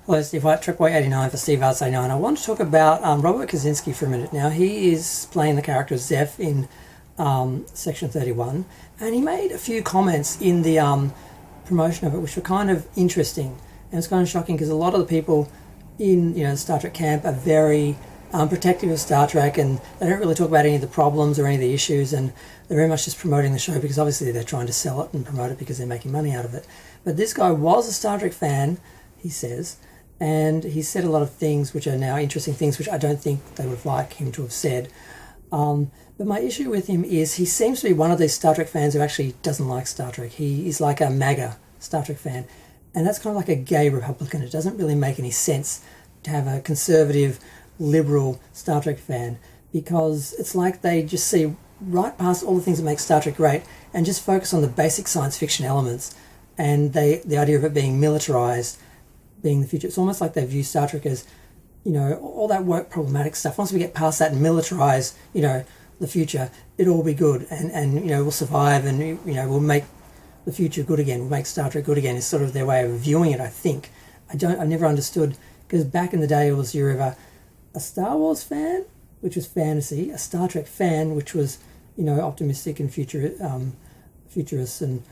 Hello, Steve White, Tripway89 for Steve Arts 89. I want to talk about Robert Kazinsky for a minute now. He is playing the character Zeph in Section 31, and he made a few comments in the promotion of it which were kind of interesting. And it's kind of shocking because a lot of the people in the Star Trek camp are very protective of Star Trek, and they don't really talk about any of the problems or any of the issues, and they're very much just promoting the show because obviously they're trying to sell it and promote it because they're making money out of it. But this guy was a Star Trek fan, he says, and he said a lot of things which are now interesting things which I don't think they would like him to have said. But my issue with him is he seems to be one of these Star Trek fans who actually doesn't like Star Trek. He is like a MAGA Star Trek fan, and that's kind of like a gay Republican. It doesn't really make any sense to have a conservative, liberal Star Trek fan, because it's like they just see right past all the things that make Star Trek great and just focus on the basic science fiction elements, and the idea of it being militarized being the future. It's almost like they view Star Trek as, all that work problematic stuff. Once we get past that and militarize, the future, it'll all be good, and we'll survive, and we'll make the future good again. We'll make Star Trek good again. Is sort of their way of viewing it. I think I never understood, because back in the day it was you're either a Star Wars fan, which was fantasy, a Star Trek fan, which was optimistic and futurist and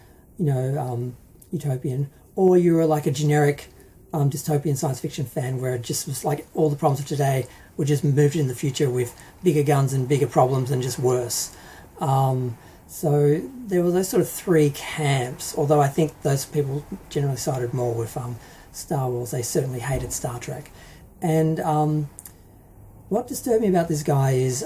utopian, or you were like a generic dystopian science fiction fan where it just was like all the problems of today were just moved in the future with bigger guns and bigger problems and just worse. So there were those sort of three camps, although I think those people generally sided more with Star Wars. They certainly hated Star Trek. And what disturbed me about this guy is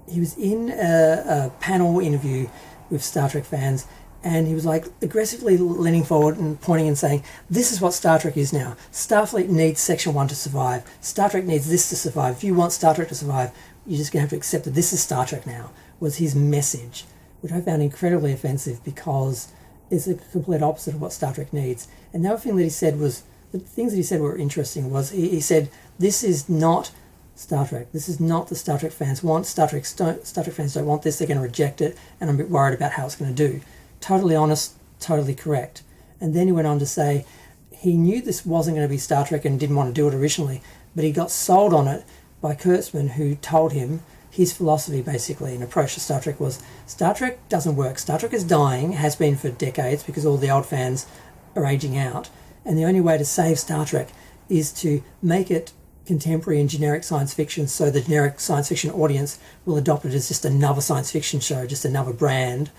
he was in a panel interview with Star Trek fans, and he was like aggressively leaning forward and pointing and saying, this is what Star Trek is now. Starfleet needs Section 1 to survive. Star Trek needs this to survive. If you want Star Trek to survive, you're just going to have to accept that this is Star Trek now, was his message, which I found incredibly offensive because it's the complete opposite of what Star Trek needs. And the other thing that he said was, the things that he said were interesting, was he said, this is not Star Trek. This is not the Star Trek fans want. Star Trek fans don't want this. They're going to reject it, and I'm a bit worried about how it's going to do. Totally honest, totally correct. And then he went on to say he knew this wasn't going to be Star Trek and didn't want to do it originally, but he got sold on it by KurtzMan, who told him his philosophy, basically, an approach to Star Trek was, Star Trek doesn't work. Star Trek is dying, has been for decades, because all the old fans are aging out, and the only way to save Star Trek is to make it contemporary and generic science fiction, so the generic science fiction audience will adopt it as just another science fiction show, just another brand,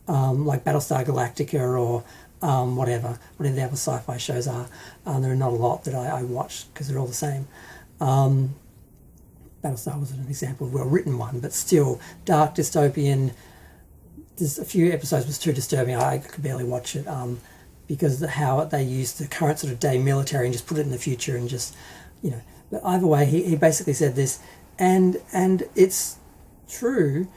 like Battlestar Galactica or whatever the other sci-fi shows are. There are not a lot that I watch because they're all the same. Battlestar was an example of a well-written one, but still dark, dystopian. There's a few episodes was too disturbing. I could barely watch it because of how they used the current sort of day military and just put it in the future and just, But either way, he basically said this, and it's true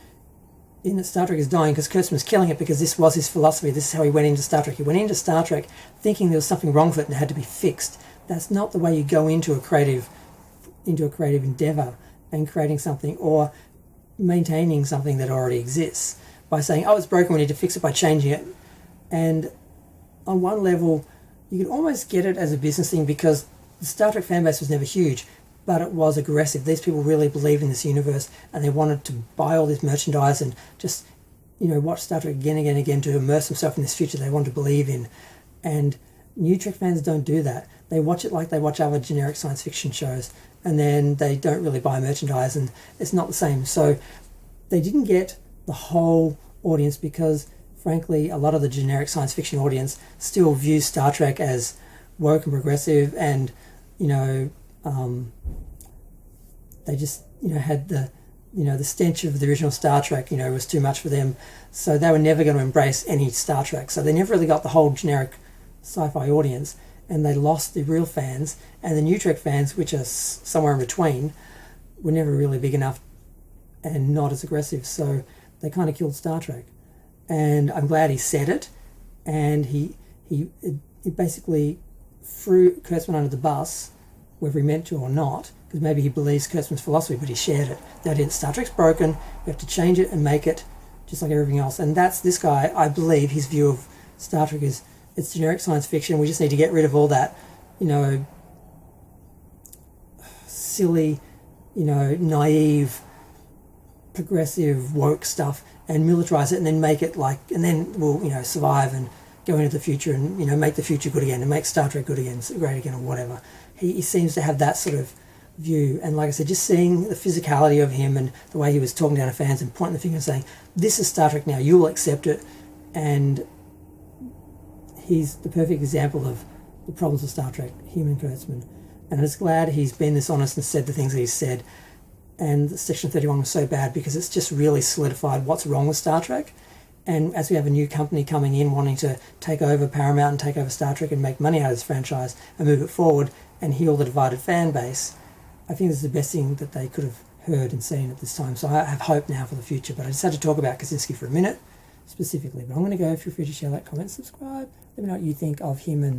in that Star Trek is dying because KurtzMan was killing it, because this was his philosophy. This is how he went into Star Trek. He went into Star Trek thinking there was something wrong with it and it had to be fixed. That's not the way you go into a creative endeavor and creating something or maintaining something that already exists by saying, oh, it's broken, we need to fix it by changing it. And on one level, you can almost get it as a business thing because the Star Trek fan base was never huge, but it was aggressive. These people really believed in this universe and they wanted to buy all this merchandise and just, watch Star Trek again and again and again to immerse themselves in this future they want to believe in. And new Trek fans don't do that. They watch it like they watch other generic science fiction shows, and then they don't really buy merchandise, and it's not the same. So they didn't get the whole audience because, frankly, a lot of the generic science fiction audience still views Star Trek as woke and progressive, and they just had the stench of the original Star Trek was too much for them, so they were never going to embrace any Star Trek. So they never really got the whole generic sci-fi audience, and they lost the real fans. And the new Trek fans, which are somewhere in between, were never really big enough and not as aggressive, so they kind of killed Star Trek. And I'm glad he said it, and he basically threw KurtzMan under the bus, whether he meant to or not, because maybe he believes KurtzMan's philosophy, but he shared it. That Star Trek's broken, we have to change it and make it just like everything else. And that's this guy, I believe, his view of Star Trek is, it's generic science fiction, we just need to get rid of all that you know, silly, you know, naive, progressive, woke stuff and militarize it and then make it like, and then we'll, you know, survive and go into the future and, you know, make the future good again and make Star Trek good again, great again, or whatever. He seems to have that sort of view. And like I said, just seeing the physicality of him and the way he was talking down to fans and pointing the finger and saying, this is Star Trek now, you'll accept it. And he's the perfect example of the problems of Star Trek, human Kurtzman. And I'm just glad he's been this honest and said the things that he's said. And Section 31 was so bad because it's just really solidified what's wrong with Star Trek. And as we have a new company coming in wanting to take over Paramount and take over Star Trek and make money out of this franchise and move it forward and heal the divided fan base, I think this is the best thing that they could have heard and seen at this time. So I have hope now for the future. But I just had to talk about Kazinsky for a minute specifically. But I'm going to go. Feel free to share, like, comment, subscribe. Let me know what you think of him and